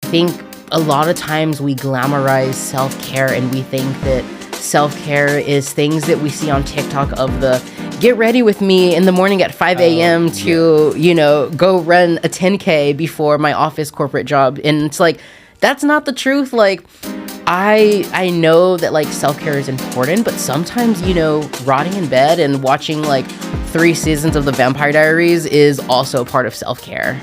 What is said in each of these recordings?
think a lot of times we glamorize self-care and we think that self-care is things that we see on TikTok of the get ready with me in the morning at 5 a.m. to, go run a 10K before my office corporate job. And it's like, that's not the truth. Like, I know that like self-care is important, but sometimes, rotting in bed and watching like 3 seasons of The Vampire Diaries is also part of self-care.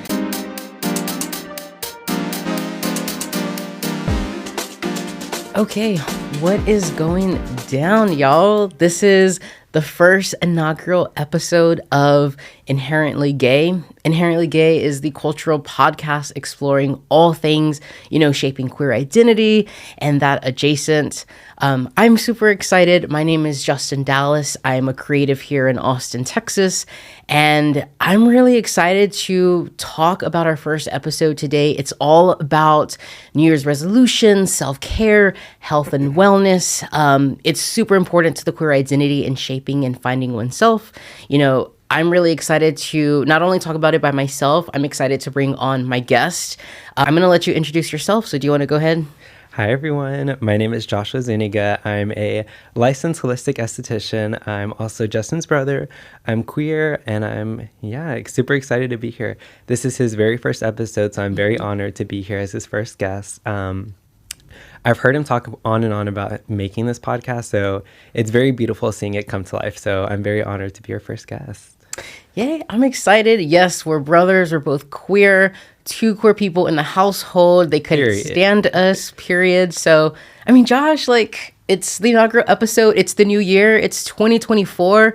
Okay, what is going down, y'all? This is the first inaugural episode of Inherently Gay. Inherently Gay is the cultural podcast exploring all things, shaping queer identity and that adjacent. I'm super excited. My name is Justin Dallas. I'm a creative here in Austin, Texas, and I'm really excited to talk about our first episode today. It's all about New Year's resolutions, self-care, health and wellness. It's super important to the queer identity and shaping and finding oneself. I'm really excited to not only talk about it by myself, I'm excited to bring on my guest. I'm going to let you introduce yourself. So do you want to go ahead? Hi, everyone. My name is Joshua Zuniga. I'm a licensed holistic esthetician. I'm also Justin's brother. I'm queer, and I'm, super excited to be here. This is his very first episode, so I'm very honored to be here as his first guest. I've heard him talk on and on about making this podcast, so it's very beautiful seeing it come to life. So I'm very honored to be your first guest. Yay, I'm excited. Yes, we're brothers. We're both queer. 2 queer people in the household. They couldn't stand us, period. So, Josh, it's the inaugural episode. It's the new year. It's 2024.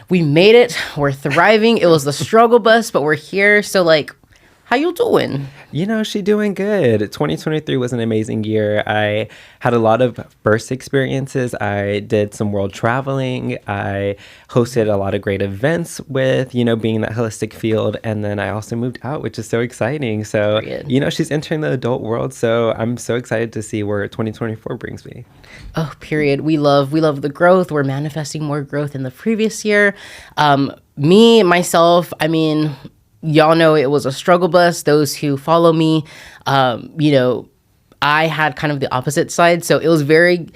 We made it. We're thriving. It was the struggle bus, but we're here. So, how you doing? She doing good. 2023 was an amazing year. I had a lot of first experiences. I did some world traveling. I hosted a lot of great events with, being in that holistic field. And then I also moved out, which is so exciting. So, she's entering the adult world. So I'm so excited to see where 2024 brings me. Oh, period. We love the growth. We're manifesting more growth in the previous year. Myself, y'all know it was a struggle bus. Those who follow me, I had kind of the opposite side. So it was very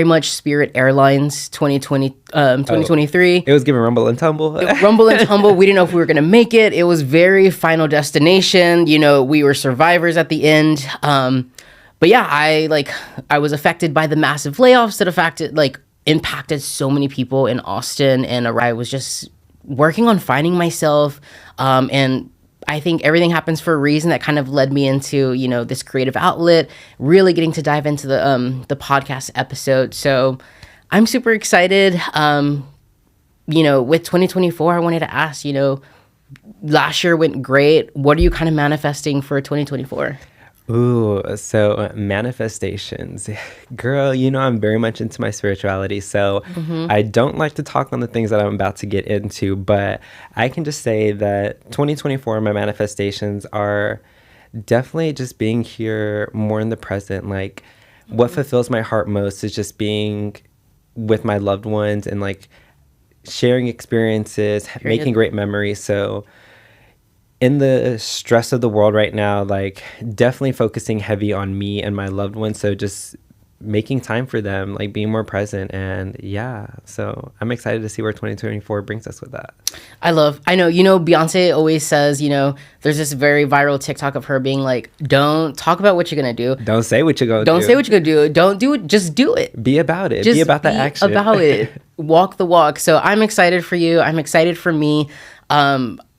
much Spirit Airlines 2023. It was giving rumble and tumble. Rumble and tumble. We didn't know if we were going to make it. It was very Final Destination. We were survivors at the end. But yeah, I was affected by the massive layoffs that impacted so many people in Austin. And I was just working on finding myself, and I think everything happens for a reason. That kind of led me into this creative outlet, really getting to dive into the podcast episode. So I'm super excited. With 2024, I wanted to ask, last year went great. What are you kind of manifesting for 2024? Ooh, so manifestations. Girl, I'm very much into my spirituality, so I don't like to talk on the things that I'm about to get into, but I can just say that 2024, my manifestations are definitely just being here more in the present. What fulfills my heart most is just being with my loved ones and sharing experiences, making great memories. So in the stress of the world right now, definitely focusing heavy on me and my loved ones. So just making time for them, being more present. And so I'm excited to see where 2024 brings us with that. I know, Beyonce always says, there's this very viral TikTok of her being don't talk about what you're going to do. Don't say what you're going to do. Don't say what you're going to do. Don't do it. Just do it. Be about it. Be about the action. About it. Walk the walk. So I'm excited for you. I'm excited for me.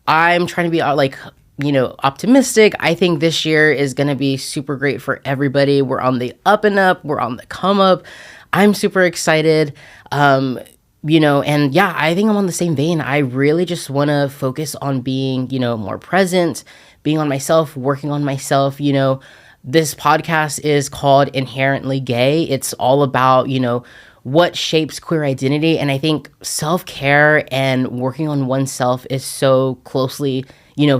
I'm trying to be optimistic. I think this year is going to be super great for everybody. We're on the up and up. We're on the come up. I'm super excited. I think I'm on the same vein. I really just want to focus on being, more present, being on myself, working on myself. This podcast is called Inherently Gay. It's all about, what shapes queer identity. And I think self-care and working on oneself is so closely,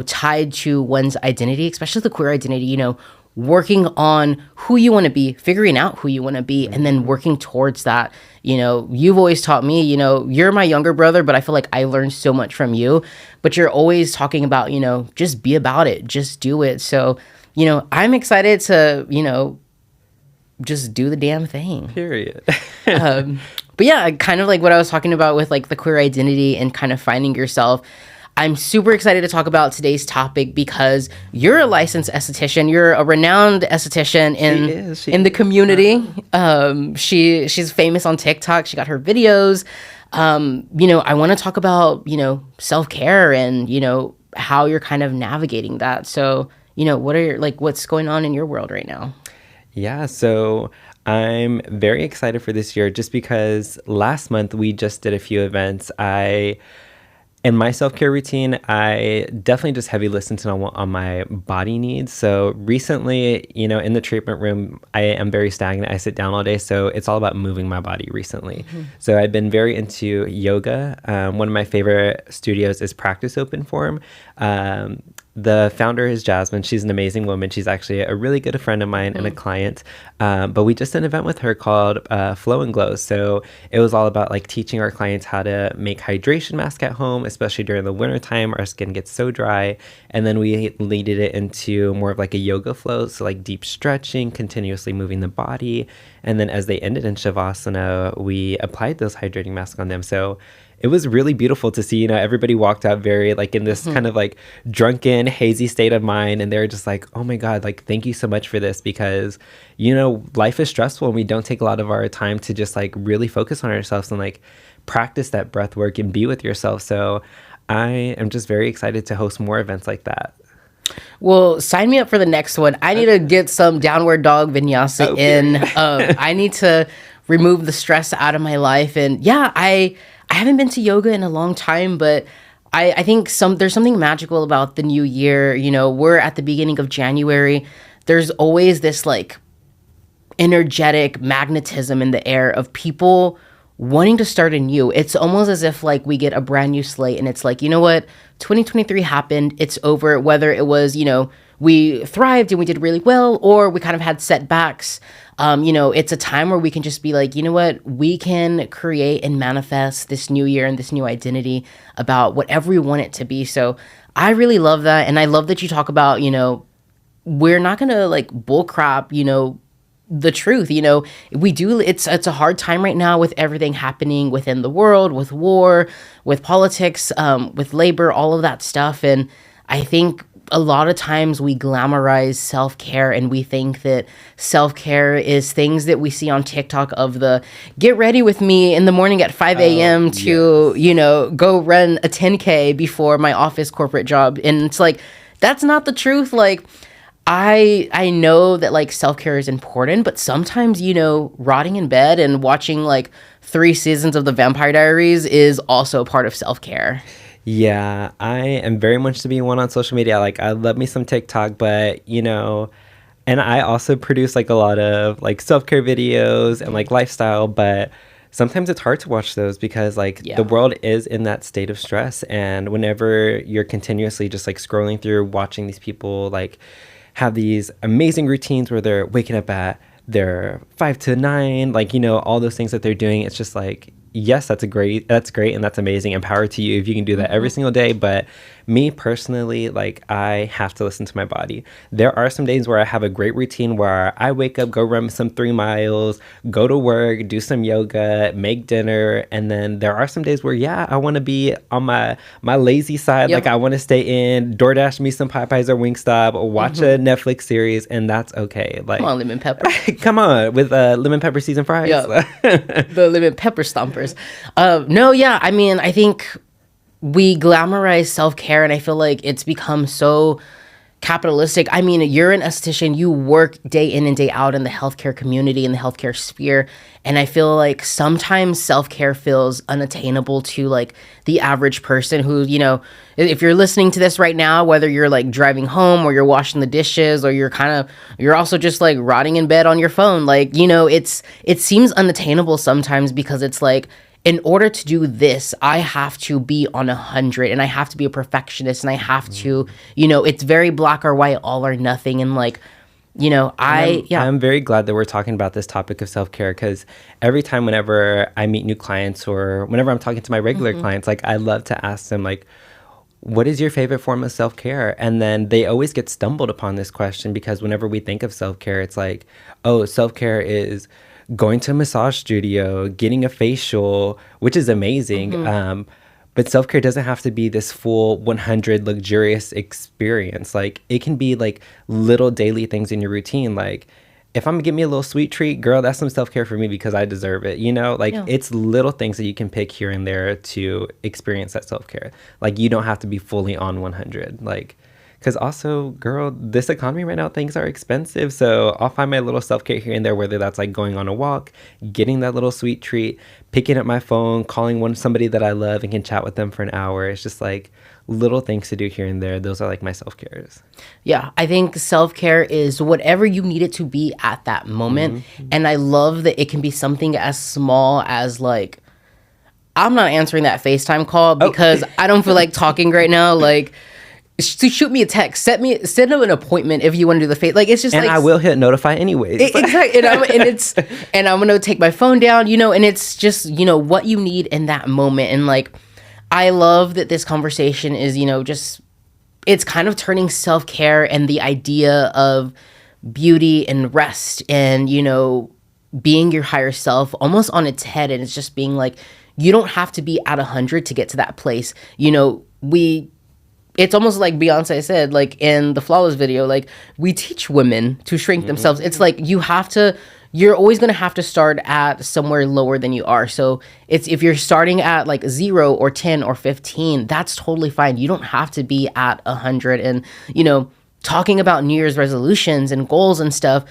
tied to one's identity, especially the queer identity, working on who you want to be, figuring out who you want to be, and then working towards that. You've always taught me, you're my younger brother, but I feel like I learned so much from you. But you're always talking about, just be about it, just do it. So I'm excited to, just do the damn thing. Period. But yeah, kind of like what I was talking about with like the queer identity and kind of finding yourself. I'm super excited to talk about today's topic because you're a licensed esthetician. You're a renowned esthetician in the community. She's famous on TikTok. She got her videos. I want to talk about, self-care and, how you're kind of navigating that. So, what's going on in your world right now? Yeah, so I'm very excited for this year just because last month we just did a few events. In my self-care routine, I definitely just heavy listened on my body needs. So recently, in the treatment room, I am very stagnant. I sit down all day. So it's all about moving my body recently. Mm-hmm. So I've been very into yoga. One of my favorite studios is Practice Open Form. The founder is Jasmine. She's an amazing woman. She's actually a really good friend of mine and a client. But we just did an event with her called Flow and Glow. So it was all about like teaching our clients how to make hydration masks at home, especially during the wintertime. Our skin gets so dry. And then we leaded it into more of like a yoga flow. So like deep stretching, continuously moving the body. And then as they ended in Shavasana, we applied those hydrating masks on them. So it was really beautiful to see, everybody walked out very like in this kind of like drunken, hazy state of mind. And they're just like, oh my God, like, thank you so much for this because, life is stressful and we don't take a lot of our time to just like really focus on ourselves and like practice that breath work and be with yourself. So I am just very excited to host more events like that. Well, sign me up for the next one. I need to get some downward dog vinyasa in. I need to remove the stress out of my life. And yeah, I haven't been to yoga in a long time, but I think there's something magical about the new year. We're at the beginning of January. There's always this like energetic magnetism in the air of people wanting to start anew. It's almost as if like we get a brand new slate and it's like, you know what, 2023 happened, it's over, whether it was, we thrived and we did really well, or we kind of had setbacks. It's a time where we can just be like, you know what, we can create and manifest this new year and this new identity about whatever we want it to be. So I really love that. And I love that you talk about, we're not going to like bullcrap, the truth. We do, it's a hard time right now with everything happening within the world, with war, with politics, with labor, all of that stuff. And I think a lot of times we glamorize self-care and we think that self-care is things that we see on TikTok of the get ready with me in the morning at 5 a.m. to, go run a 10K before my office corporate job. And it's like, that's not the truth. Like, I know that like self-care is important, but sometimes, rotting in bed and watching like 3 seasons of The Vampire Diaries is also part of self-care. Yeah, I am very much to be one on social media. Like, I love me some TikTok, but, and I also produce like a lot of like self-care videos and like lifestyle, but sometimes it's hard to watch those because like the world is in that state of stress. And whenever you're continuously just like scrolling through, watching these people like have these amazing routines where they're waking up at their 5 to 9, like, all those things that they're doing, it's just like, yes, that's great and that's amazing, and power to you if you can do that every single day. But me personally, like, I have to listen to my body. There are some days where I have a great routine where I wake up, go run some 3 miles, go to work, do some yoga, make dinner, and then there are some days where I want to be on my lazy side. Like, I want to stay in, DoorDash me some Popeyes or Wingstop, or watch a Netflix series, and that's okay. Like, come on, lemon pepper. Come on, with lemon pepper seasoned fries. The lemon pepper stompers. I mean, I think we glamorize self-care, and I feel like it's become so capitalistic. I mean, you're an esthetician, you work day in and day out in the healthcare community, in the healthcare sphere, and I feel like sometimes self-care feels unattainable to like the average person who, if you're listening to this right now, whether you're like driving home or you're washing the dishes or you're also just like rotting in bed on your phone, like, it seems unattainable sometimes because it's like, in order to do this, I have to be on 100 and I have to be a perfectionist and I have to, it's very black or white, all or nothing. And like, I'm very glad that we're talking about this topic of self-care, because every time whenever I meet new clients or whenever I'm talking to my regular clients, like, I love to ask them like, what is your favorite form of self-care? And then they always get stumbled upon this question because whenever we think of self-care, it's like, oh, self-care is going to a massage studio, getting a facial, which is amazing. But self-care doesn't have to be this full 100 luxurious experience. Like it can be like little daily things in your routine. Like if I'm gonna give me a little sweet treat, girl, that's some self-care for me because I deserve it. You know, like it's little things that you can pick here and there to experience that self-care. Like you don't have to be fully on 100. Like, because also, girl, this economy right now, things are expensive. So I'll find my little self-care here and there, whether that's like going on a walk, getting that little sweet treat, picking up my phone, calling somebody that I love and can chat with them for an hour. It's just like little things to do here and there. Those are like my self-cares. Yeah, I think self-care is whatever you need it to be at that moment. And I love that it can be something as small as like, I'm not answering that FaceTime call because I don't feel like talking right now. Like, shoot me a text, send up an appointment if you want to do the face. Like it's just and like I will hit notify anyways. Exactly, and I'm gonna take my phone down, you know. And it's just what you need in that moment. And like, I love that this conversation is just it's kind of turning self-care and the idea of beauty and rest and being your higher self almost on its head. And it's just being like, you don't have to be at 100 to get to that place. It's almost like Beyonce said, like in the Flawless video, like we teach women to shrink themselves. It's like you're always going to have to start at somewhere lower than you are. So if you're starting at like 0 or 10 or 15, that's totally fine. You don't have to be at 100. And, talking about New Year's resolutions and goals and stuff,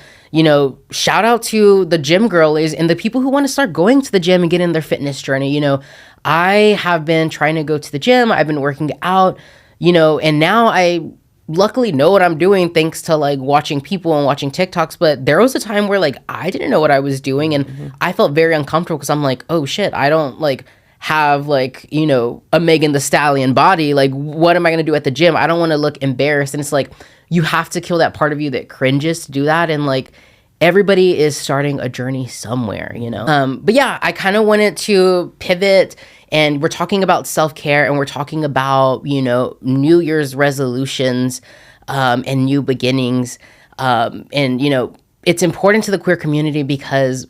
shout out to the gym girlies and the people who want to start going to the gym and get in their fitness journey. I have been trying to go to the gym. I've been working out. And now I luckily know what I'm doing thanks to like watching people and watching TikToks. But there was a time where like I didn't know what I was doing and I felt very uncomfortable because I'm like, oh shit, I don't like have like, a Megan Thee Stallion body. Like, what am I going to do at the gym? I don't want to look embarrassed. And it's like, you have to kill that part of you that cringes to do that. And like, everybody is starting a journey somewhere, But yeah, I kind of wanted to pivot. And we're talking about self-care and we're talking about, New Year's resolutions and new beginnings. It's important to the queer community because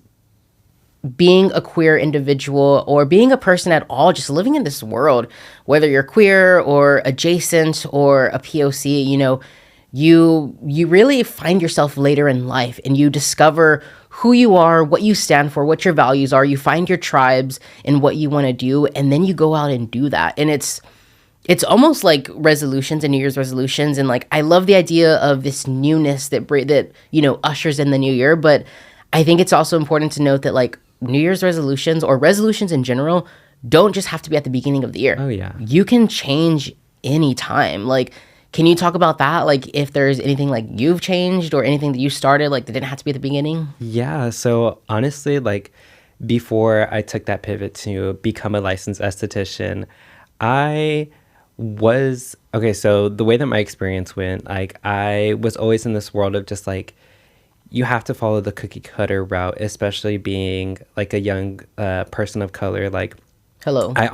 being a queer individual or being a person at all, just living in this world, whether you're queer or adjacent or a POC, you really find yourself later in life and you discover who you are, what you stand for, what your values are. You find your tribes and what you want to do, and then you go out and do that. And it's almost like resolutions and New Year's resolutions. And like, I love the idea of this newness that ushers in the new year. But I think it's also important to note that like New Year's resolutions or resolutions in general don't just have to be at the beginning of the year. Oh yeah. You can change anytime. Like, can you talk about that? Like if there's anything like you've changed or anything that you started, like that didn't have to be at the beginning? Yeah. So honestly, like before I took that pivot to become a licensed esthetician, so the way that my experience went, like I was always in this world of just like, you have to follow the cookie cutter route, especially being like a young person of color. Like, hello. We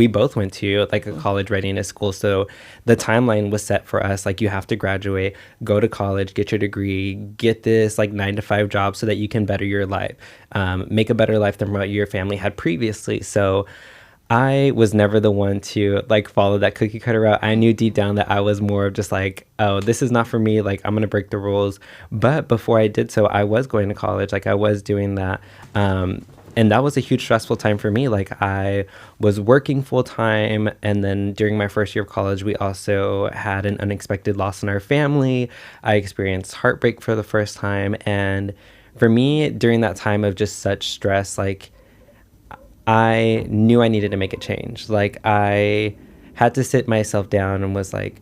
both went to like a college readiness school. So the timeline was set for us. Like you have to graduate, go to college, get your degree, get this like 9-to-5 job so that you can better your life, make a better life than what your family had previously. So I was never the one to like follow that cookie cutter route. I knew deep down that I was more of just like, oh, this is not for me. Like I'm going to break the rules. But before I did so, I was going to college. Like I was doing that. And that was a huge stressful time for me. Like I was working full time. And then during my first year of college, we also had an unexpected loss in our family. I experienced heartbreak for the first time. And for me, during that time of just such stress, like I knew I needed to make a change. Like I had to sit myself down and was like,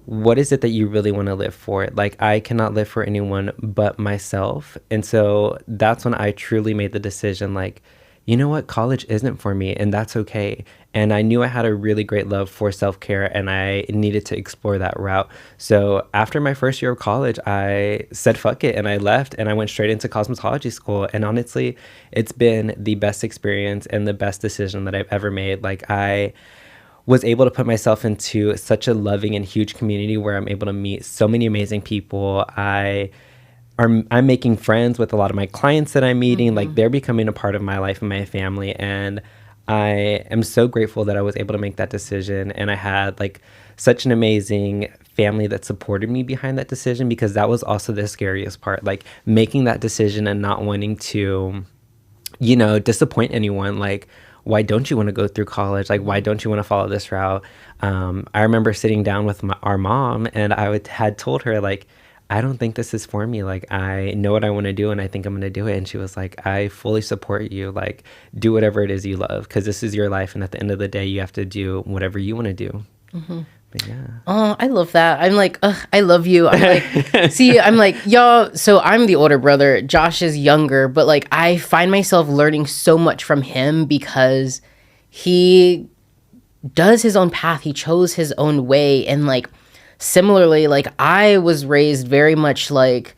what is it that you really want to live for? Like I cannot live for anyone but myself. And so that's when I truly made the decision, like, you know what, college isn't for me and that's okay. And I knew I had a really great love for self-care and I needed to explore that route. So after my first year of college, I said, fuck it. And I left and I went straight into cosmetology school. And honestly, it's been the best experience and the best decision that I've ever made. Like I was able to put myself into such a loving and huge community where I'm able to meet so many amazing people. I'm making friends with a lot of my clients that I'm meeting. Like, they're becoming a part of my life and my family. And I am so grateful that I was able to make that decision. And I had like such an amazing family that supported me behind that decision, because that was also the scariest part, like making that decision and not wanting to, disappoint anyone. Like, why don't you want to go through college? Like, why don't you want to follow this route? I remember sitting down with our mom, and had told her, like, I don't think this is for me. Like, I know what I want to do, and I think I'm going to do it. And she was like, I fully support you. Like, do whatever it is you love, because this is your life. And at the end of the day, you have to do whatever you want to do. But yeah. Oh, I love that. I'm like, ugh, I love you. I'm like, see, I'm like, y'all. So I'm the older brother. Josh is younger, but like, I find myself learning so much from him because he does his own path. He chose his own way. And like, similarly, like, I was raised very much like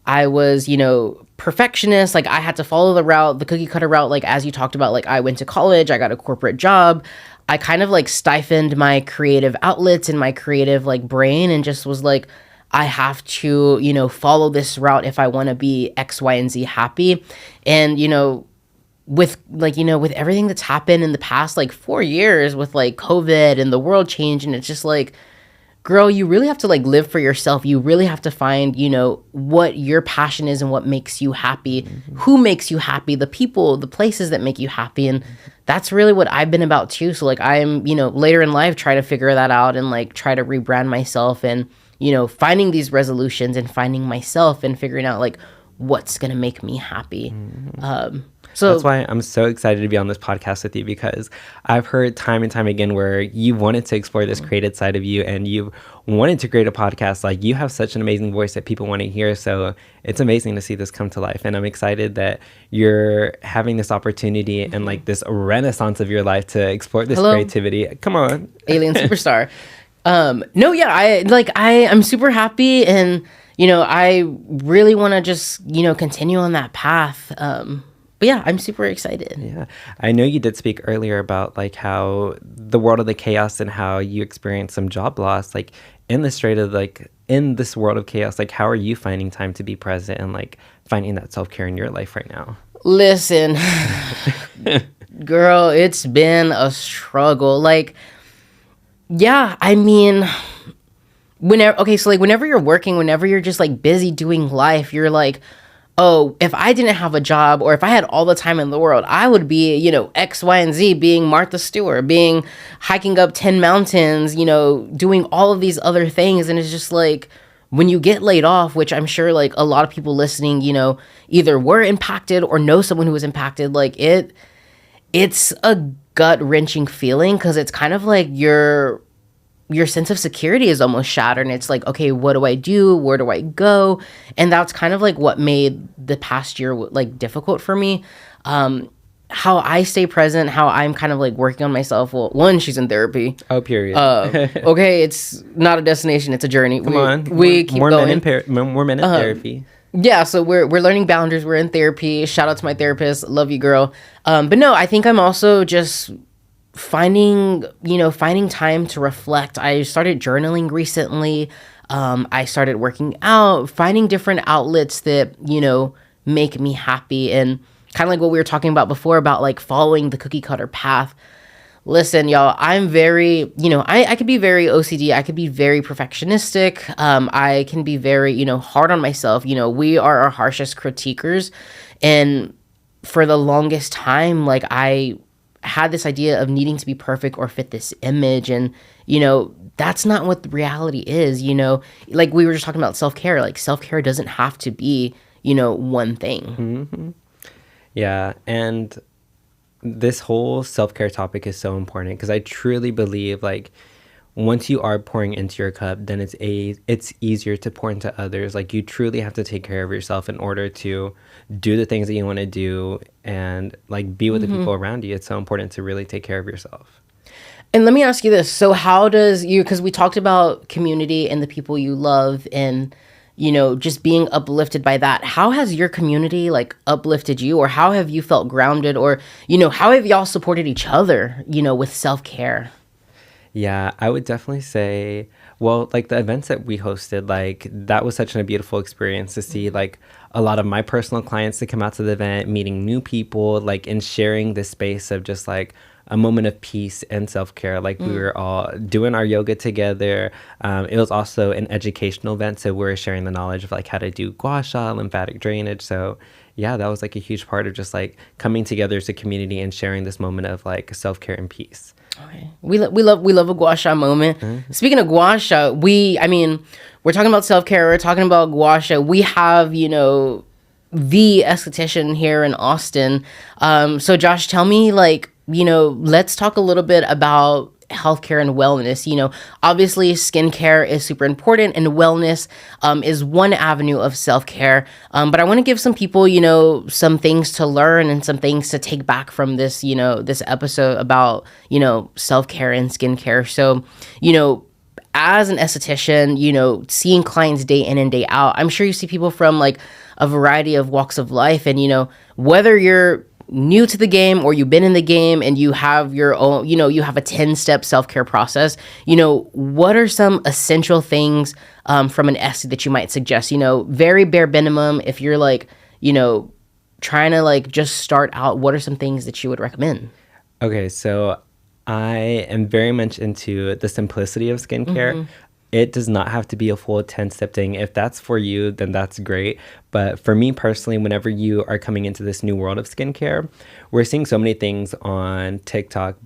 I was, perfectionist. Like, I had to follow the route, the cookie cutter route. Like, as you talked about, like, I went to college, I got a corporate job. I kind of like stifled my creative outlets and my creative like brain, and just was like, I have to, follow this route if I want to be X, Y, and Z happy. And, with like, with everything that's happened in the past, like 4 years with like COVID and the world change, and it's just like, girl, you really have to like live for yourself. You really have to find, what your passion is and what makes you happy, who makes you happy, the people, the places that make you happy. And that's really what I've been about too. So like, I'm, later in life, try to figure that out and like try to rebrand myself and, finding these resolutions and finding myself and figuring out like what's going to make me happy. So that's why I'm so excited to be on this podcast with you, because I've heard time and time again where you wanted to explore this creative side of you, and you wanted to create a podcast. Like, you have such an amazing voice that people want to hear. So it's amazing to see this come to life. And I'm excited that you're having this opportunity and like this renaissance of your life to explore this creativity. Come on. Alien superstar. No, yeah, I'm super happy, and, I really want to just, continue on that path. But yeah, I'm super excited. Yeah. I know you did speak earlier about like how the world of the chaos and how you experienced some job loss, like in this world of chaos. Like, how are you finding time to be present and like finding that self-care in your life right now? Listen, girl, it's been a struggle. Like, yeah, I mean, whenever you're working, whenever you're just like busy doing life, you're like, oh, if I didn't have a job, or if I had all the time in the world, I would be, X, Y, and Z, being Martha Stewart, hiking up 10 mountains, doing all of these other things. And it's just like, when you get laid off, which I'm sure like a lot of people listening, either were impacted or know someone who was impacted, like it's a gut-wrenching feeling, because it's kind of like your sense of security is almost shattered, and it's like, okay, what do I do? Where do I go? And that's kind of like what made the past year like difficult for me. How I stay present, how I'm kind of like working on myself. Well, one, she's in therapy. Oh, period. Okay, it's not a destination, it's a journey. We keep going. More men in therapy. Yeah, so we're learning boundaries. We're in therapy. Shout out to my therapist. Love you, girl. But no, I think I'm also just finding time to reflect. I started journaling recently. I started working out, finding different outlets that, make me happy. And kind of like what we were talking about before about like following the cookie cutter path. Listen, y'all, I'm very, I could be very OCD. I could be very perfectionistic. I can be very, hard on myself. We are our harshest critiquers. And for the longest time, like, I had this idea of needing to be perfect or fit this image, and that's not what the reality is. Like we were just talking about self-care. Like, self-care doesn't have to be one thing. Yeah. And this whole self-care topic is so important, because I truly believe like once you are pouring into your cup, then it's easier to pour into others. Like, you truly have to take care of yourself in order to do the things that you want to do and like be with the people around you. It's so important to really take care of yourself. And let me ask you this. So how does because we talked about community and the people you love and, just being uplifted by that. How has your community like uplifted you, or how have you felt grounded, or, how have y'all supported each other, with self-care? Yeah, I would definitely say, well, like the events that we hosted, like that was such a beautiful experience to see like a lot of my personal clients to come out to the event, meeting new people, like and sharing this space of just like a moment of peace and self-care. Like we were all doing our yoga together. It was also an educational event, so we were sharing the knowledge of like how to do gua sha, lymphatic drainage. So yeah, that was like a huge part of just like coming together as a community and sharing this moment of like self-care and peace. Okay. We love a gua sha moment. Speaking of gua sha, I mean, we're talking about self-care, we're talking about gua sha. We have, the esthetician here in Austin. So Josh, tell me, like, let's talk a little bit about healthcare and wellness. Obviously skincare is super important, and wellness is one avenue of self-care. But I want to give some people, some things to learn and some things to take back from this, this episode about, self-care and skincare. So, as an esthetician, seeing clients day in and day out, I'm sure you see people from like a variety of walks of life. And, whether you're new to the game or you've been in the game and you have your own, you have a 10-step self-care process, what are some essential things from an esty that you might suggest? Very bare minimum. If you're like, trying to like just start out, what are some things that you would recommend? Okay, so I am very much into the simplicity of skincare. It does not have to be a full 10-step thing. If that's for you, then that's great. But for me personally, whenever you are coming into this new world of skincare, we're seeing so many things on TikTok,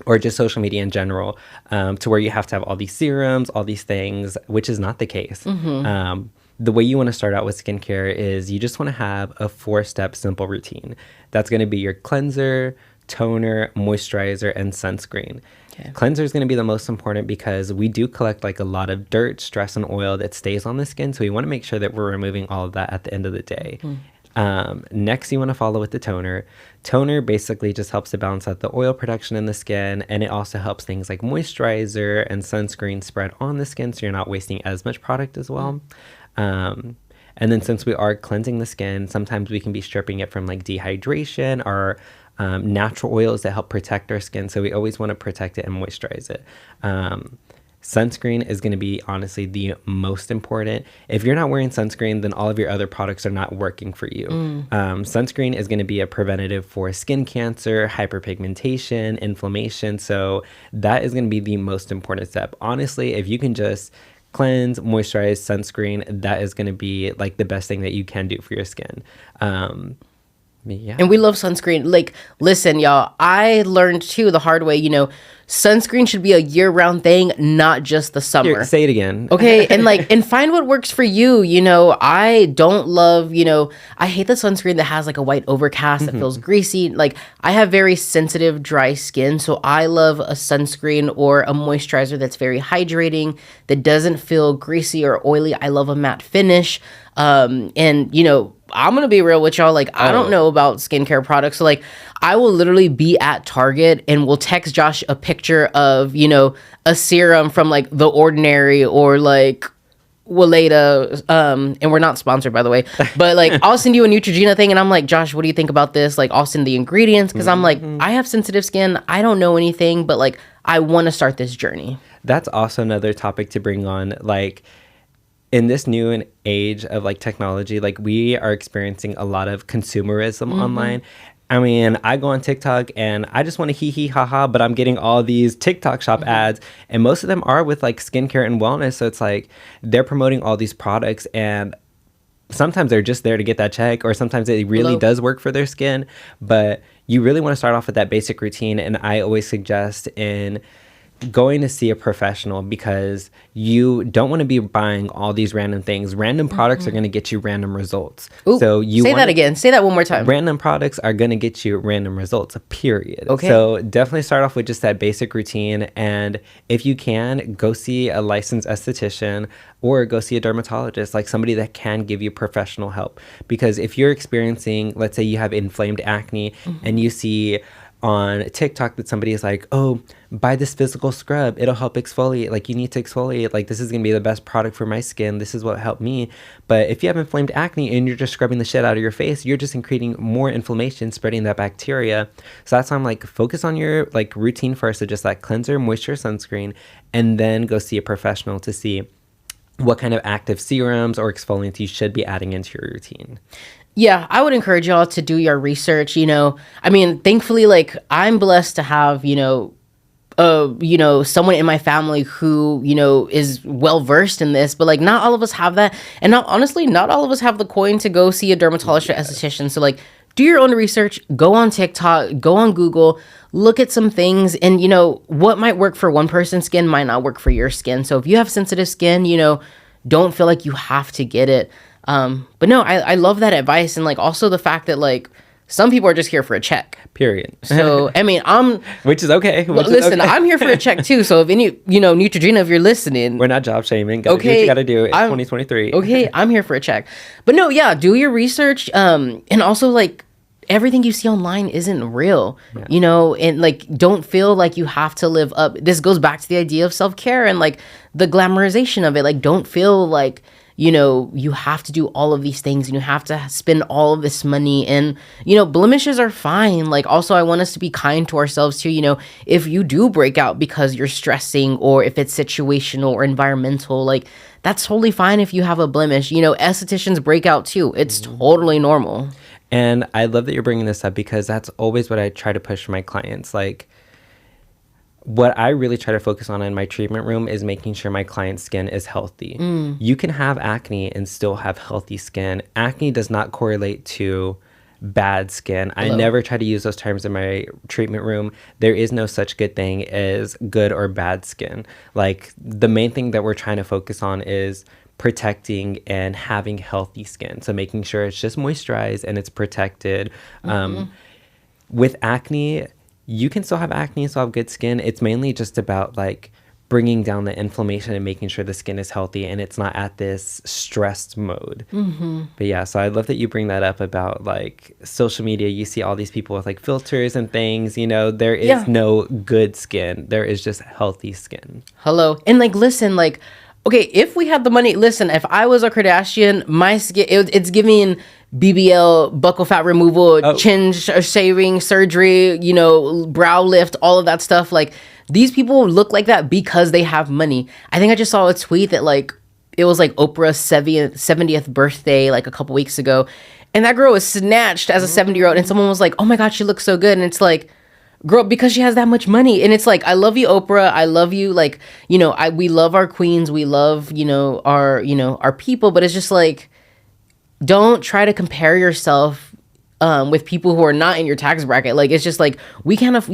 or just social media in general, to where you have to have all these serums, all these things, which is not the case. The way you want to start out with skincare is you just want to have a 4-step simple routine. That's going to be your cleanser, toner, moisturizer, and sunscreen. Okay. Cleanser is going to be the most important because we do collect like a lot of dirt, stress, and oil that stays on the skin. So we want to make sure that we're removing all of that at the end of the day. Next, you want to follow with the toner. Toner basically just helps to balance out the oil production in the skin, and it also helps things like moisturizer and sunscreen spread on the skin so you're not wasting as much product as well. And then since we are cleansing the skin, sometimes we can be stripping it from like dehydration or natural oils that help protect our skin. So we always want to protect it and moisturize it. Sunscreen is going to be honestly the most important. If you're not wearing sunscreen, then all of your other products are not working for you. Sunscreen is going to be a preventative for skin cancer, hyperpigmentation, inflammation. So that is going to be the most important step. Honestly, if you can just cleanse, moisturize, sunscreen, that is going to be like the best thing that you can do for your skin. Yeah. And we love sunscreen. Like, listen, y'all, I learned too the hard way, sunscreen should be a year-round thing, not just the summer. Here, say it again. Okay. And find what works for you. I don't love, I hate the sunscreen that has like a white overcast that feels greasy. Like, I have very sensitive, dry skin. So I love a sunscreen or a moisturizer that's very hydrating, that doesn't feel greasy or oily. I love a matte finish. I'm going to be real with y'all. Like, I don't know about skincare products. So, like, I will literally be at Target and will text Josh a picture of, a serum from, like, The Ordinary or, like, Weleda. And we're not sponsored, by the way. But, like, I'll send you a Neutrogena thing. And I'm like, Josh, what do you think about this? Like, I'll send the ingredients. Because I'm like, I have sensitive skin. I don't know anything. But, like, I want to start this journey. That's also another topic to bring on. Like, in this new age of like technology, like we are experiencing a lot of consumerism online. I mean, I go on TikTok and I just want to hee hee ha ha, but I'm getting all these TikTok shop ads, and most of them are with like skincare and wellness. So it's like they're promoting all these products, and sometimes they're just there to get that check, or sometimes it really does work for their skin. But you really want to start off with that basic routine, and I always suggest in going to see a professional, because you don't want to be buying all these random things. Random products are going to get you random results. Ooh, so you say that again. Say that one more time. Random products are going to get you random results, period. Okay. So definitely start off with just that basic routine. And if you can, go see a licensed esthetician or go see a dermatologist, like somebody that can give you professional help. Because if you're experiencing, let's say you have inflamed acne and you see on TikTok that somebody is like, oh, buy this physical scrub. It'll help exfoliate. Like, you need to exfoliate. Like, this is going to be the best product for my skin. This is what helped me. But if you have inflamed acne and you're just scrubbing the shit out of your face, you're just creating more inflammation, spreading that bacteria. So that's why I'm like, focus on your like routine first. So just that cleanser, moisture, sunscreen, and then go see a professional to see what kind of active serums or exfoliants you should be adding into your routine. Yeah, I would encourage y'all to do your research. I mean, thankfully, like, I'm blessed to have, someone in my family who, is well versed in this, but like not all of us have that. And not all of us have the coin to go see a dermatologist or esthetician. So like, do your own research, go on TikTok, go on Google, look at some things, and what might work for one person's skin might not work for your skin. So if you have sensitive skin, don't feel like you have to get it. But no, I love that advice. And like also the fact that like some people are just here for a check. Period. So, I mean, which is okay. Listen, I'm here for a check too. So if any, Neutrogena, if you're listening. We're not job shaming. Gotta do what you gotta do. It's 2023. Okay, I'm here for a check. But no, yeah, do your research. And also like everything you see online isn't real, and like don't feel like you have to live up. This goes back to the idea of self-care and like the glamorization of it. Like don't feel like you have to do all of these things and you have to spend all of this money, and blemishes are fine. Like also I want us to be kind to ourselves too. If you do break out because you're stressing, or if it's situational or environmental, like that's totally fine. If you have a blemish, estheticians break out too. It's totally normal. And I love that you're bringing this up, because that's always what I try to push for my clients. Like, what I really try to focus on in my treatment room is making sure my client's skin is healthy. You can have acne and still have healthy skin. Acne does not correlate to bad skin. Hello. I never try to use those terms in my treatment room. There is no such good thing as good or bad skin. Like, the main thing that we're trying to focus on is protecting and having healthy skin. So making sure it's just moisturized and it's protected. With acne, you can still have acne and still have good skin. It's mainly just about like bringing down the inflammation and making sure the skin is healthy and it's not at this stressed mode. But yeah, so I love that you bring that up about like social media. You see all these people with like filters and things, there is no good skin. There is just healthy skin. Hello. And like, listen, like, okay, if we had the money, listen, if I was a Kardashian, my skin, it's giving BBL, buccal fat removal, chin shaving, surgery, brow lift, all of that stuff. Like, these people look like that because they have money. I think I just saw a tweet that, like, it was like Oprah's 70th birthday, like a couple weeks ago. And that girl was snatched as a 70-year-old. And someone was like, oh my God, she looks so good. And it's like, girl, because she has that much money. And it's like, I love you, Oprah. I love you. Like, we love our queens. We love, our people. But it's just like, don't try to compare yourself with people who are not in your tax bracket. Like, it's just like, we kind of,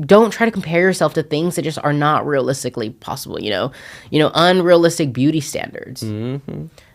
don't try to compare yourself to things that just are not realistically possible, unrealistic beauty standards.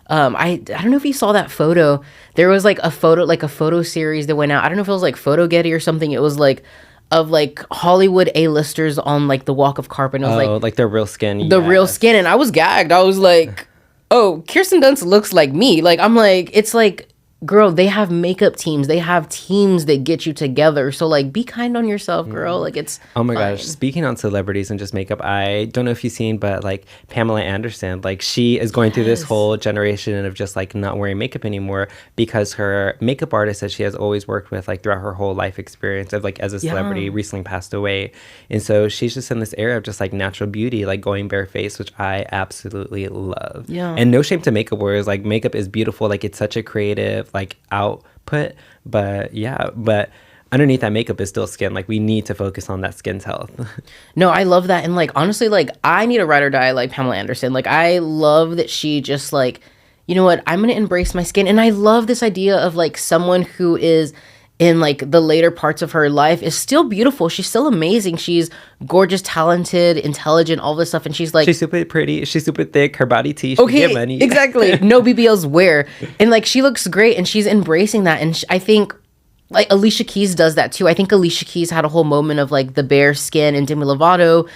I don't know if you saw that photo. There was like a photo series that went out. I don't know if it was like Photo Getty or something. It was like of like Hollywood A-listers on like the walk of carpet. And it was like their real skin. Real skin. And I was gagged. I was like, oh, Kirsten Dunst looks like me. Like, I'm like, it's like, girl, they have makeup teams. They have teams that get you together. So like, be kind on yourself, girl. Like, it's oh my fine. Gosh. Speaking on celebrities and just makeup, I don't know if you've seen, but like Pamela Anderson, like she is going through this whole generation of just like not wearing makeup anymore because her makeup artist that she has always worked with like throughout her whole life experience of like as a celebrity recently passed away. And so she's just in this era of just like natural beauty, like going barefaced, which I absolutely love. Yeah. And no shame to makeup wearers. Like makeup is beautiful. Like it's such a creative like output, but underneath that makeup is still skin. Like we need to focus on that skin's health. No, I love that. And like honestly, like I need a ride or die like Pamela Anderson. Like I love that she just like, you know what, I'm gonna embrace my skin. And I love this idea of like someone who is in like the later parts of her life is still beautiful. She's still amazing. She's gorgeous, talented, intelligent, all this stuff. And she's like, she's super pretty. She's super thick. Her body tea. She get money. Exactly. No BBLs wear. And like, she looks great and she's embracing that. And I think like Alicia Keys does that too. I think Alicia Keys had a whole moment of like the bare skin and Demi Lovato.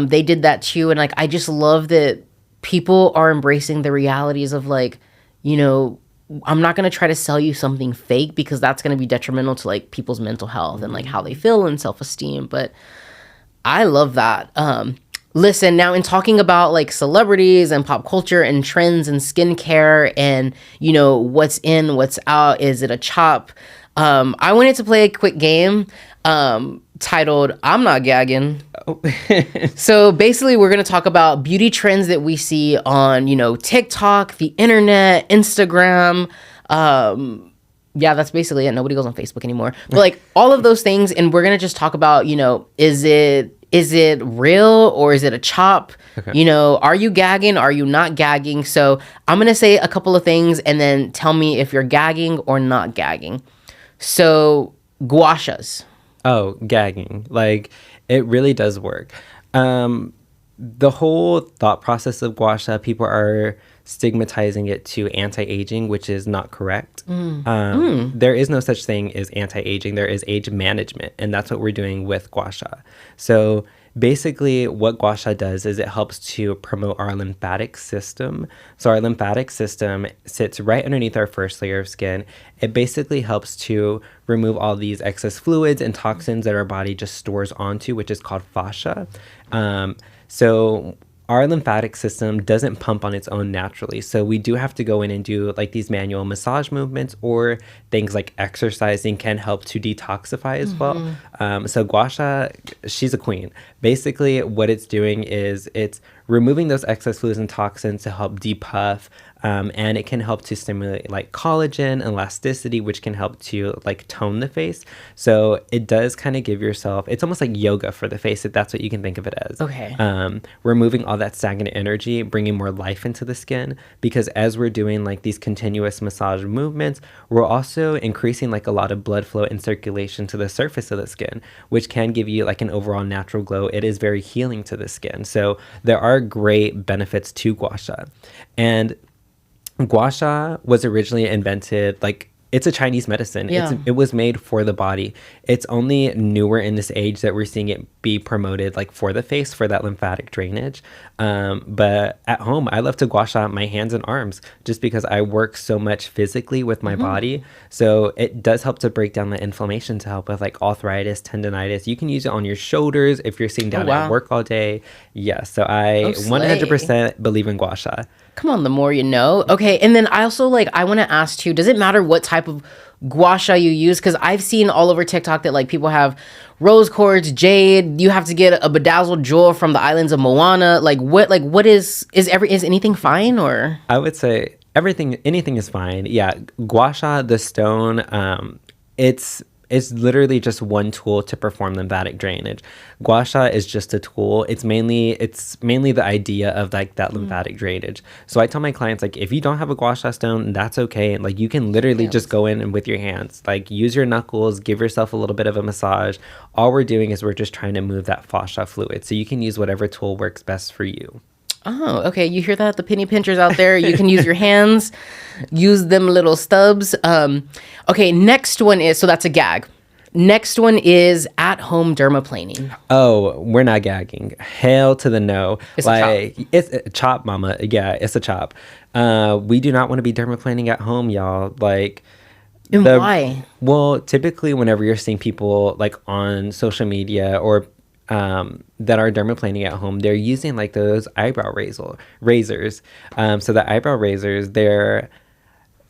They did that too. And like, I just love that people are embracing the realities of like, you know, I'm not going to try to sell you something fake because that's going to be detrimental to like people's mental health and like how they feel and self-esteem. But I love that. Listen, now in talking about like celebrities and pop culture and trends and skincare and, you know, what's in, what's out, is it a chop? I wanted to play a quick game titled I'm Not Gagging. Oh. So basically we're going to talk about beauty trends that we see on, you know, TikTok, the internet, Instagram. Yeah, that's basically it. Nobody goes on Facebook anymore. But like all of those things. And we're going to just talk about, you know, is it real or is it a chop? Okay. You know, are you gagging? Are you not gagging? So I'm going to say a couple of things and then tell me if you're gagging or not gagging. So gua shas. Oh, gagging. Like, it really does work. The whole thought process of gua sha, people are stigmatizing it to anti-aging, which is not correct. There is no such thing as anti-aging. There is age management, and that's what we're doing with gua sha. So basically what gua sha does is it helps to promote our lymphatic system. So our lymphatic system sits right underneath our first layer of skin. It basically helps to remove all these excess fluids and toxins that our body just stores onto, which is called fascia. So our lymphatic system doesn't pump on its own naturally. So we do have to go in and do like these manual massage movements, or things like exercising can help to detoxify as well. So gua sha, she's a queen. Basically what it's doing is it's removing those excess fluids and toxins to help depuff, and it can help to stimulate like collagen and elasticity, which can help to like tone the face. So it does kind of give yourself, it's almost like yoga for the face, if that's what you can think of it as. Okay. Removing all that stagnant energy, bringing more life into the skin, because as we're doing like these continuous massage movements, we're also increasing like a lot of blood flow and circulation to the surface of the skin, which can give you like an overall natural glow. It is very healing to the skin. So there are great benefits to gua sha. And gua sha was originally invented, like, it's a Chinese medicine. Yeah. It was made for the body. It's only newer in this age that we're seeing it be promoted like for the face, for that lymphatic drainage. But at home, I love to gua sha my hands and arms just because I work so much physically with my body. So it does help to break down the inflammation, to help with like arthritis, tendonitis. You can use it on your shoulders if you're sitting down at work all day. Yeah, so I 100% believe in gua sha. Come on, the more you know. Okay, and then I also I want to ask too, does it matter what type of gua sha you use? Because I've seen all over TikTok that like people have rose quartz, jade. You have to get a bedazzled jewel from the islands of Moana. What is anything fine? Or I would say anything is fine. Yeah, gua sha, the stone, it's literally just one tool to perform lymphatic drainage. Gua sha is just a tool. It's mainly the idea of like that lymphatic drainage. So I tell my clients, like, if you don't have a gua sha stone, that's okay. Like, you can literally just go in and with your hands, like, use your knuckles, give yourself a little bit of a massage. All we're doing is we're just trying to move that fascia fluid. So you can use whatever tool works best for you. Oh, okay. You hear that? The penny pinchers out there. You can use your hands, use them little stubs. Okay, next one is, so that's a gag. Next one is at-home dermaplaning. Oh, we're not gagging. Hell to the no. It's a chop. It's a chop, mama. Yeah, it's a chop. We do not want to be dermaplaning at home, y'all. Like, and why? Well, typically whenever you're seeing people like on social media or that are dermaplaning at home, they're using like those eyebrow razors. So the eyebrow razors, they're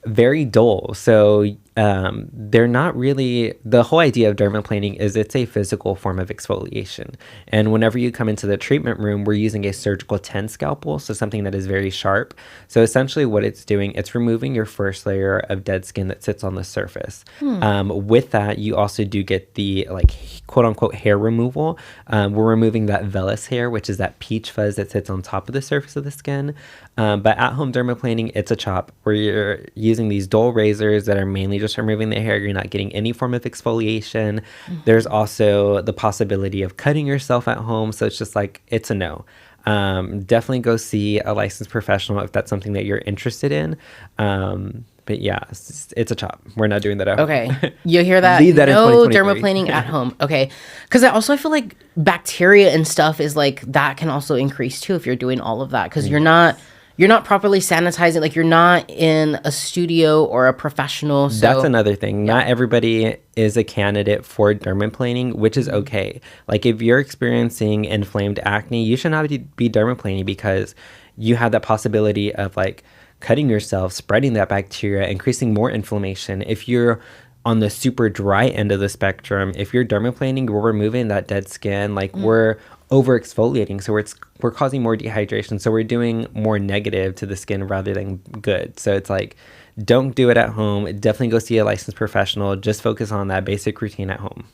very dull. So they're not really, the whole idea of dermaplaning is it's a physical form of exfoliation. And whenever you come into the treatment room, we're using a surgical 10 scalpel, so something that is very sharp. So essentially what it's doing, it's removing your first layer of dead skin that sits on the surface. With that, you also do get the like quote unquote hair removal. We're removing that vellus hair, which is that peach fuzz that sits on top of the surface of the skin. But at home dermaplaning, it's a chop where you're using these dull razors that are mainly just removing the hair. You're not getting any form of exfoliation. There's also the possibility of cutting yourself at home. So it's just like, it's a no. Definitely go see a licensed professional if that's something that you're interested in. But yeah, it's a chop. We're not doing that at home. Okay. You hear that? Leave that no in 2023. dermaplaning at home. Okay. Because I feel like bacteria and stuff is like, that can also increase too if you're doing all of that. Because you're not you're not properly sanitizing. Like you're not in a studio or a professional. So That's another thing. Not everybody is a candidate for dermaplaning, which is okay. Like if you're experiencing inflamed acne, you should not be dermaplaning because you have that possibility of like cutting yourself, spreading that bacteria, increasing more inflammation. If you're on the super dry end of the spectrum, if you're dermaplaning, we're removing that dead skin, like we're over exfoliating, so we're causing more dehydration, so we're doing more negative to the skin rather than good. So it's like, don't do it at home. Definitely go see a licensed professional. Just focus on that basic routine at home.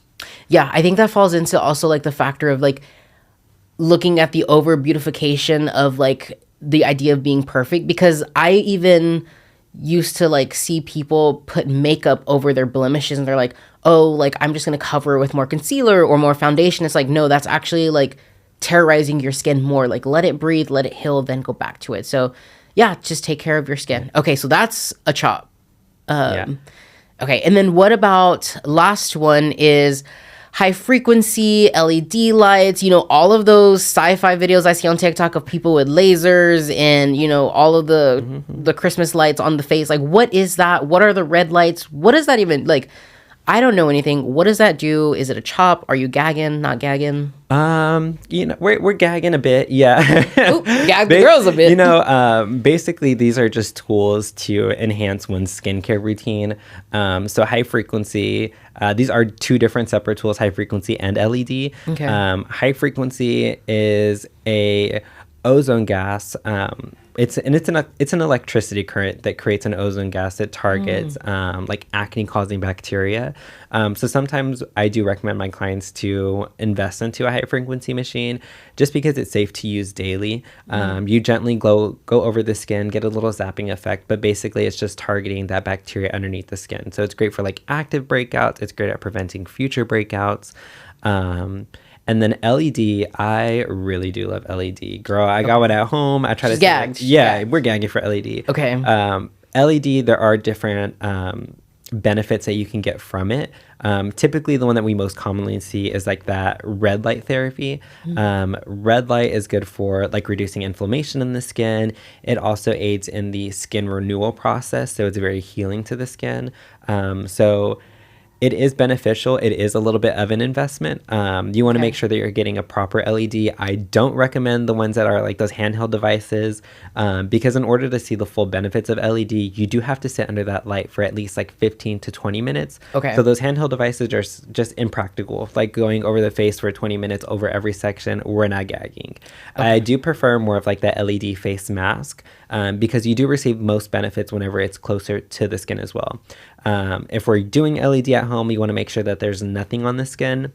yeah, I think that falls into also like the factor of like looking at the over beautification of like the idea of being perfect, because I even used to like see people put makeup over their blemishes and they're like, oh, like I'm just gonna cover with more concealer or more foundation. It's like, no, that's actually like terrorizing your skin more. Like let it breathe, let it heal, then go back to it. So yeah, just take care of your skin. Okay, so that's a chop. Yeah. Okay, and then what about last one is high frequency LED lights, you know, all of those sci-fi videos I see on TikTok of people with lasers and, you know, all of the Christmas lights on the face. Like, what is that? What are the red lights? What is that even? Like, I don't know anything. What does that do? Is it a chop? Are you gagging? Not gagging? You know, we're gagging a bit, yeah. Ooh, gag the girls a bit. You know, basically these are just tools to enhance one's skincare routine. So high frequency, these are two different separate tools, high frequency and LED. Okay. High frequency is a ozone gas. It's an electricity current that creates an ozone gas that targets like acne causing bacteria. So sometimes I do recommend my clients to invest into a high frequency machine just because it's safe to use daily. You gently go over the skin, get a little zapping effect, but basically it's just targeting that bacteria underneath the skin. So it's great for like active breakouts. It's great at preventing future breakouts. And then LED, I really do love LED. Girl, I got one at home. I try to gagged. Yeah, we're gagging for LED. Okay. LED, there are different benefits that you can get from it. Typically, the one that we most commonly see is like that red light therapy. Red light is good for like reducing inflammation in the skin. It also aids in the skin renewal process, so it's very healing to the skin. So it is beneficial. It is a little bit of an investment. You want to make sure that you're getting a proper LED. I don't recommend the ones that are like those handheld devices because in order to see the full benefits of LED, you do have to sit under that light for at least like 15 to 20 minutes. Okay. So those handheld devices are just impractical. Like going over the face for 20 minutes over every section, we're not gagging. Okay. I do prefer more of like the LED face mask because you do receive most benefits whenever it's closer to the skin as well. If we're doing LED at home, you want to make sure that there's nothing on the skin.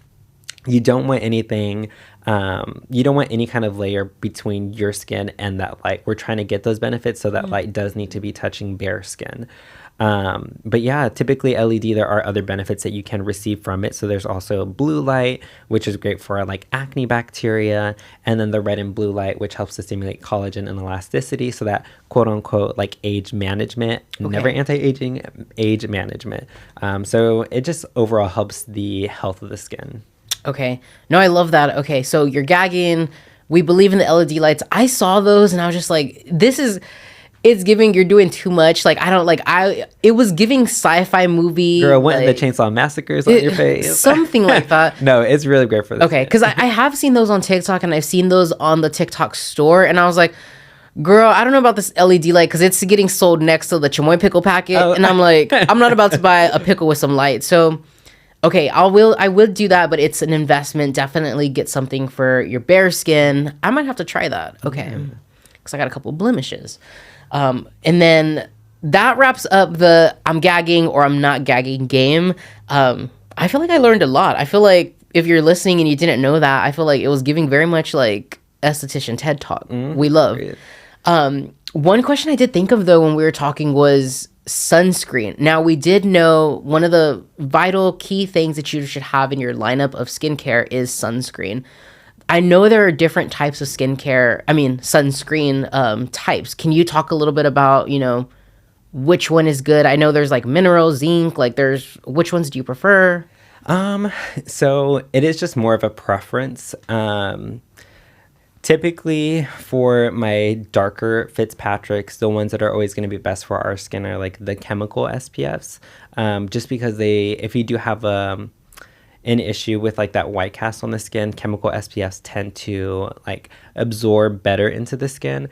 You don't want anything, you don't want any kind of layer between your skin and that light. We're trying to get those benefits, so that light does need to be touching bare skin. But yeah, typically LED, there are other benefits that you can receive from it. So there's also blue light, which is great for like acne bacteria, and then the red and blue light, which helps to stimulate collagen and elasticity. So that quote unquote like age management, never anti-aging, age management. So it just overall helps the health of the skin. Okay. No, I love that. Okay, so you're gagging. We believe in the LED lights. I saw those and I was just like, it's giving you're doing too much. Like, it was giving sci-fi movie. Girl, went like, the Chainsaw Massacres on your face. Something like that. No, it's really great for this. Okay, because I have seen those on TikTok and I've seen those on the TikTok store. And I was like, girl, I don't know about this LED light because it's getting sold next to the chamoy pickle packet. Oh. And I'm like, I'm not about to buy a pickle with some light. So, okay, I will do that, but it's an investment. Definitely get something for your bare skin. I might have to try that. Okay, because I got a couple blemishes. And then that wraps up the I'm gagging or I'm not gagging game. I feel like I learned a lot. I feel like if you're listening and you didn't know that, I feel like it was giving very much like esthetician TED Talk. We love. One question I did think of though when we were talking was sunscreen. Now we did know one of the vital key things that you should have in your lineup of skincare is sunscreen. I know there are different types of sunscreen types. Can you talk a little bit about, which one is good? I know there's like mineral, zinc, which ones do you prefer? So it is just more of a preference. Typically, for my darker Fitzpatricks, the ones that are always going to be best for our skin are like the chemical SPFs, just because if you do have an issue with like that white cast on the skin, chemical SPFs tend to like absorb better into the skin.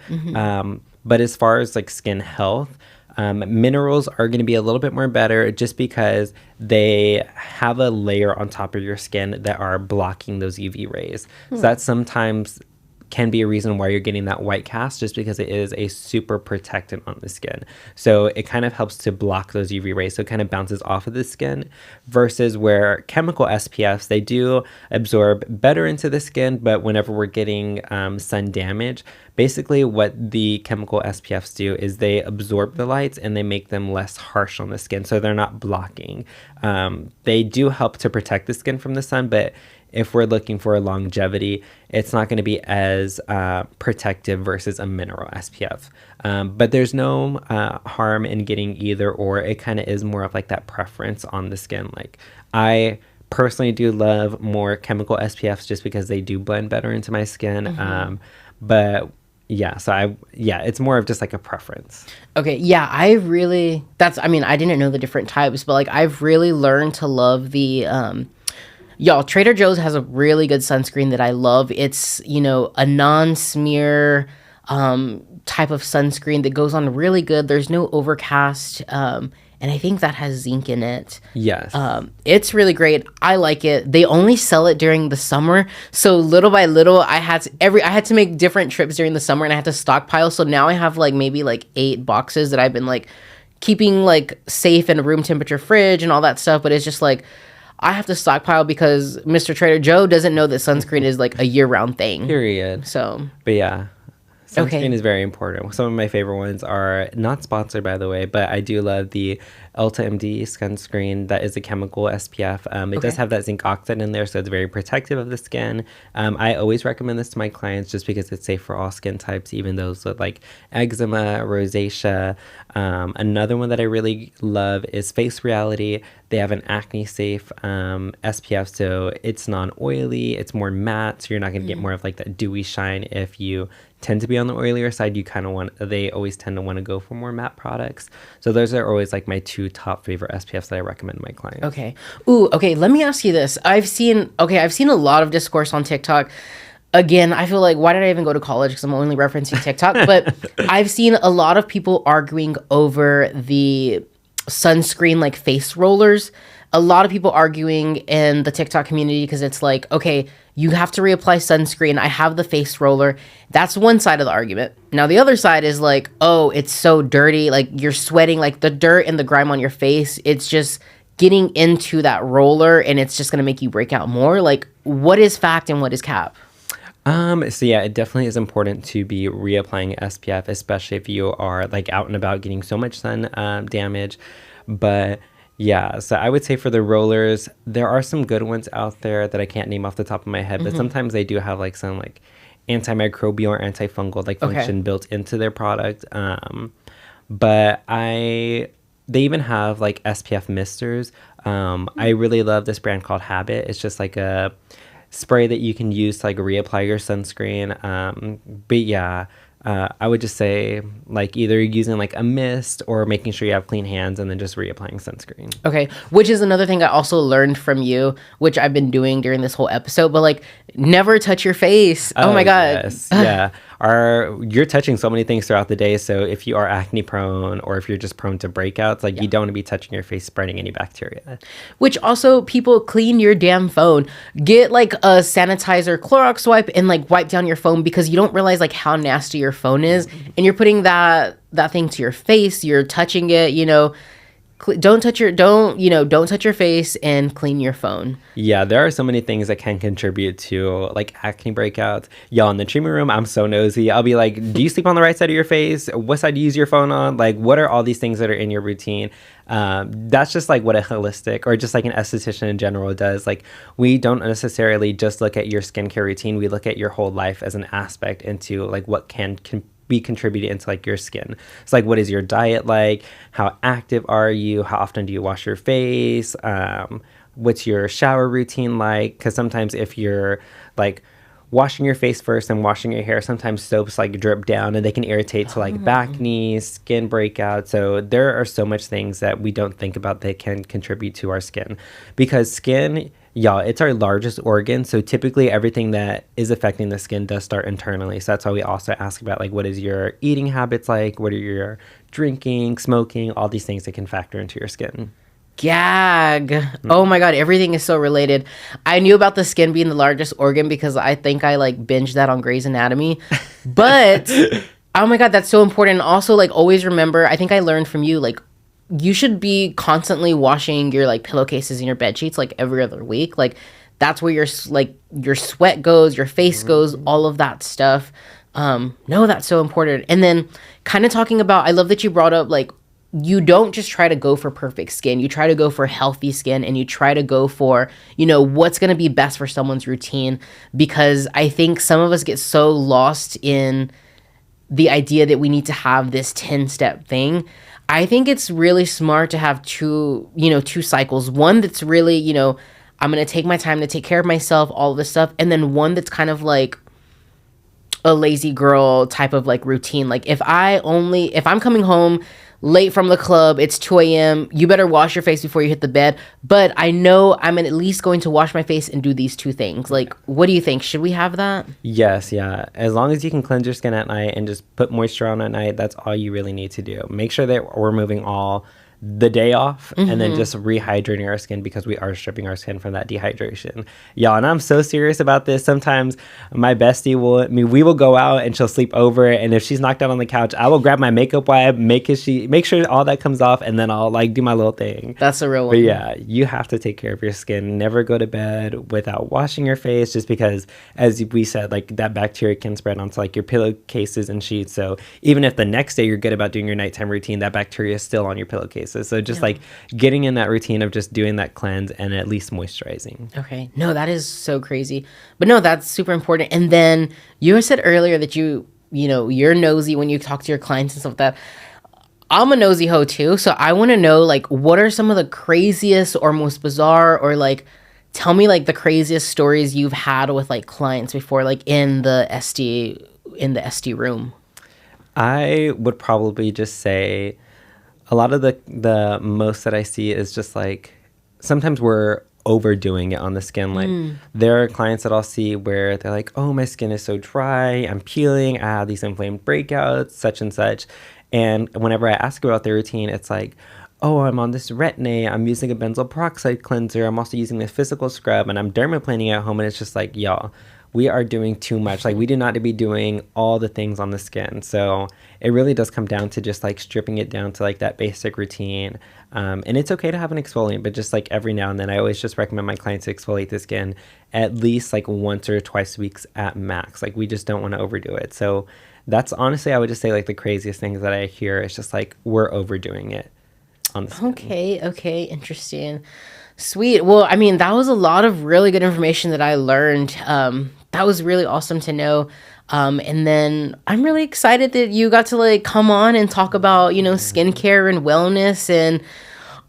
But as far as like skin health, minerals are going to be a little bit more better just because they have a layer on top of your skin that are blocking those UV rays. So that's sometimes can be a reason why you're getting that white cast, just because it is a super protectant on the skin. So it kind of helps to block those UV rays. So it kind of bounces off of the skin, versus where chemical SPFs, they do absorb better into the skin, but whenever we're getting sun damage, basically what the chemical SPFs do is they absorb the lights and they make them less harsh on the skin. So they're not blocking. They do help to protect the skin from the sun, but if we're looking for longevity, it's not going to be as protective versus a mineral SPF. But there's no harm in getting either or. It kind of is more of like that preference on the skin. Like, I personally do love more chemical SPFs just because they do blend better into my skin. But yeah, it's more of just like a preference. Okay, yeah, I mean, I didn't know the different types, but like I've really learned to love the y'all, Trader Joe's has a really good sunscreen that I love. It's, a non-smear type of sunscreen that goes on really good. There's no overcast, and I think that has zinc in it. Yes. It's really great. I like it. They only sell it during the summer, so little by little, I had to make different trips during the summer, and I had to stockpile. So now I have like maybe like 8 boxes that I've been like keeping like safe in a room temperature fridge and all that stuff. But it's just like, I have to stockpile because Mr. Trader Joe doesn't know that sunscreen is like a year-round thing. Period. So, but yeah, sunscreen is very important. Some of my favorite ones are not sponsored, by the way, but I do love the Ulta MD sunscreen. That is a chemical SPF. It does have that zinc oxide in there, so it's very protective of the skin. I always recommend this to my clients just because it's safe for all skin types, even those with like eczema, rosacea. Another one that I really love is Face Reality. They have an acne safe SPF, so it's non-oily, it's more matte, so you're not going to get more of like that dewy shine. If you tend to be on the oilier side, they always tend to want to go for more matte products. So those are always like my 2 top favorite SPFs that I recommend to my clients. Okay. Let me ask you this. I've seen a lot of discourse on TikTok. Again, I feel like, why did I even go to college? Because I'm only referencing TikTok. But I've seen a lot of people arguing over the sunscreen like face rollers. A lot of people arguing in the TikTok community because it's like, okay, you have to reapply sunscreen. I have the face roller. That's one side of the argument. Now the other side is like, oh, it's so dirty. Like, you're sweating, like the dirt and the grime on your face. It's just getting into that roller and it's just going to make you break out more. Like, what is fact and what is cap? So yeah, it definitely is important to be reapplying SPF, especially if you are like out and about getting so much sun damage. But yeah, so I would say for the rollers, there are some good ones out there that I can't name off the top of my head, but sometimes they do have like some like antimicrobial or antifungal like function built into their product. But they even have like SPF misters. I really love this brand called Habit. It's just like a spray that you can use to like reapply your sunscreen. But yeah, I would just say like either using like a mist or making sure you have clean hands and then just reapplying sunscreen. Okay, which is another thing I also learned from you, which I've been doing during this whole episode, but like never touch your face. Oh my God. Yes. Yeah. You're touching so many things throughout the day. So if you are acne prone or if you're just prone to breakouts, like you don't want to be touching your face, spreading any bacteria. Which also, people, clean your damn phone. Get like a sanitizer Clorox wipe and like wipe down your phone, because you don't realize like how nasty your phone is, and you're putting that thing to your face. You're touching it. Don't touch your face and clean your phone. Yeah, there are so many things that can contribute to like acne breakouts. Y'all, in the treatment room, I'm so nosy. I'll be like, do you sleep on the right side of your face? What side do you use your phone on? Like, what are all these things that are in your routine? That's just like what a holistic or just like an esthetician in general does. Like, we don't necessarily just look at your skincare routine. We look at your whole life as an aspect into like what can be contributed into like your skin. It's like, what is your diet like? How active are you? How often do you wash your face? What's your shower routine like? Because sometimes if you're like washing your face first and washing your hair, sometimes soaps like drip down and they can irritate to like back knees, skin breakout. So there are so much things that we don't think about that can contribute to our skin, because skin, y'all, it's our largest organ. So typically everything that is affecting the skin does start internally. So that's why we also ask about like, what is your eating habits like? What are your drinking, smoking, all these things that can factor into your skin. Gag. Oh my God, everything is so related. I knew about the skin being the largest organ because I think I like binged that on Grey's Anatomy. But oh my God, that's so important. And also, like, always remember, I think I learned from you, like, you should be constantly washing your like pillowcases and your bed sheets like every other week. Like, that's where your sweat goes, your face goes, all of that stuff. No, that's so important. And then kind of talking about, I love that you brought up like, you don't just try to go for perfect skin. You try to go for healthy skin, and you try to go for, you know, what's going to be best for someone's routine. Because I think some of us get so lost in the idea that we need to have this 10-step thing. I think it's really smart to have two cycles. One that's really, you know, I'm going to take my time to take care of myself, all of this stuff. And then one that's kind of like a lazy girl type of like routine. Like if I'm coming home late from the club, it's 2 a.m., you better wash your face before you hit the bed. But I know I'm at least going to wash my face and do these two things. Like, what do you think? Should we have that? Yes, yeah. As long as you can cleanse your skin at night and just put moisture on at night, that's all you really need to do. Make sure that we're moving all the day off and then just rehydrating our skin, because we are stripping our skin from that dehydration. Y'all, and I'm so serious about this. Sometimes my bestie we will go out and she'll sleep over, and if she's knocked out on the couch, I will grab my makeup wipe, make sure all that comes off, and then I'll like do my little thing. That's a real one. But yeah, you have to take care of your skin. Never go to bed without washing your face, just because, as we said, like that bacteria can spread onto like your pillowcases and sheets. So even if the next day you're good about doing your nighttime routine, that bacteria is still on your pillowcases. So just like getting in that routine of just doing that cleanse and at least moisturizing. Okay. No, that is so crazy. But no, that's super important. And then you said earlier that you're nosy when you talk to your clients and stuff like that. I'm a nosy hoe too. So I want to know, like, what are some of the craziest or most bizarre, or like, tell me like the craziest stories you've had with like clients before, like in the SD room. I would probably just say a lot of the most that I see is just like, sometimes we're overdoing it on the skin. Like there are clients that I'll see where they're like, oh, my skin is so dry, I'm peeling, I have these inflamed breakouts, such and such. And whenever I ask about their routine, it's like, oh, I'm on this retin-A, I'm using a benzoyl peroxide cleanser, I'm also using this physical scrub, and I'm dermaplaning at home. And it's just like, y'all, we are doing too much. Like, we do not be doing all the things on the skin. So it really does come down to just like stripping it down to like that basic routine. And it's okay to have an exfoliant, but just like every now and then, I always just recommend my clients to exfoliate the skin at least like once or twice a week at max. Like, we just don't want to overdo it. So that's honestly, I would just say like the craziest things that I hear is just like we're overdoing it on the skin. Okay, interesting. Sweet. Well, I mean, that was a lot of really good information that I learned. That was really awesome to know. And then I'm really excited that you got to like come on and talk about, skincare and wellness. And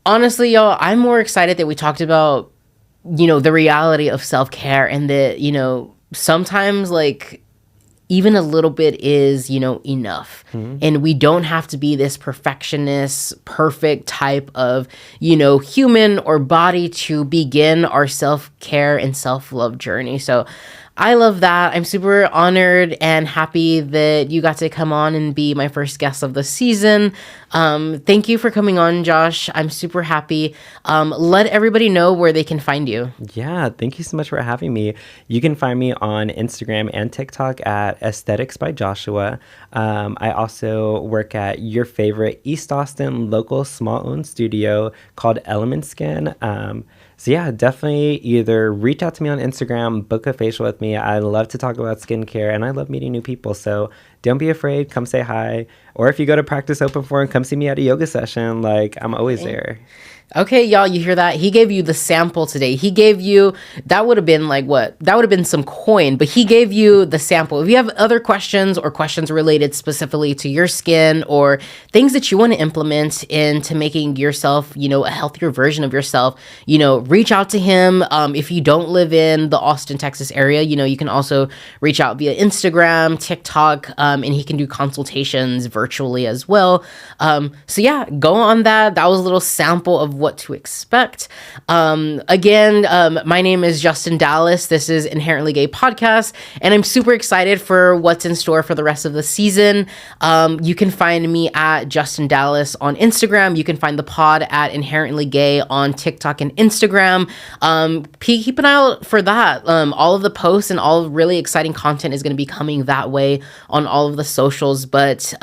honestly, y'all, I'm more excited that we talked about, the reality of self-care, and that, sometimes like even a little bit is, enough. And we don't have to be this perfectionist, perfect type of, human or body to begin our self-care and self-love journey. So I love that. I'm super honored and happy that you got to come on and be my first guest of the season. Thank you for coming on, Josh. I'm super happy. Let everybody know where they can find you. Yeah, thank you so much for having me. You can find me on Instagram and TikTok at Aesthetics by Joshua. I also work at your favorite East Austin local small-owned studio called Element Skin. So yeah, definitely either reach out to me on Instagram, book a facial with me. I love to talk about skincare, and I love meeting new people. So don't be afraid. Come say hi. Or if you go to Practice Open Forum, come see me at a yoga session. Like, I'm always there. Okay, y'all, you hear that? He gave you the sample today. He gave you, that would have been like what? That would have been some coin, but he gave you the sample. If you have other questions or questions related specifically to your skin or things that you want to implement into making yourself, a healthier version of yourself, reach out to him. If you don't live in the Austin, Texas area, you can also reach out via Instagram, TikTok, and he can do consultations virtually as well. So yeah, go on that. That was a little sample of what to expect. Again, my name is Justin Dallas. This is Inherently Gay Podcast, and I'm super excited for what's in store for the rest of the season. You can find me at Justin Dallas on Instagram. You can find the pod at Inherently Gay on TikTok and Instagram. Keep an eye out for that. All of the posts and all really exciting content is going to be coming that way on all of the socials. But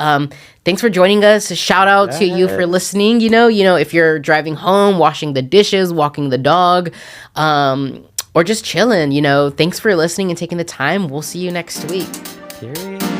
thanks for joining us. Shout out to you for listening. If you're driving home, washing the dishes, walking the dog, or just chilling, thanks for listening and taking the time. We'll see you next week. Period.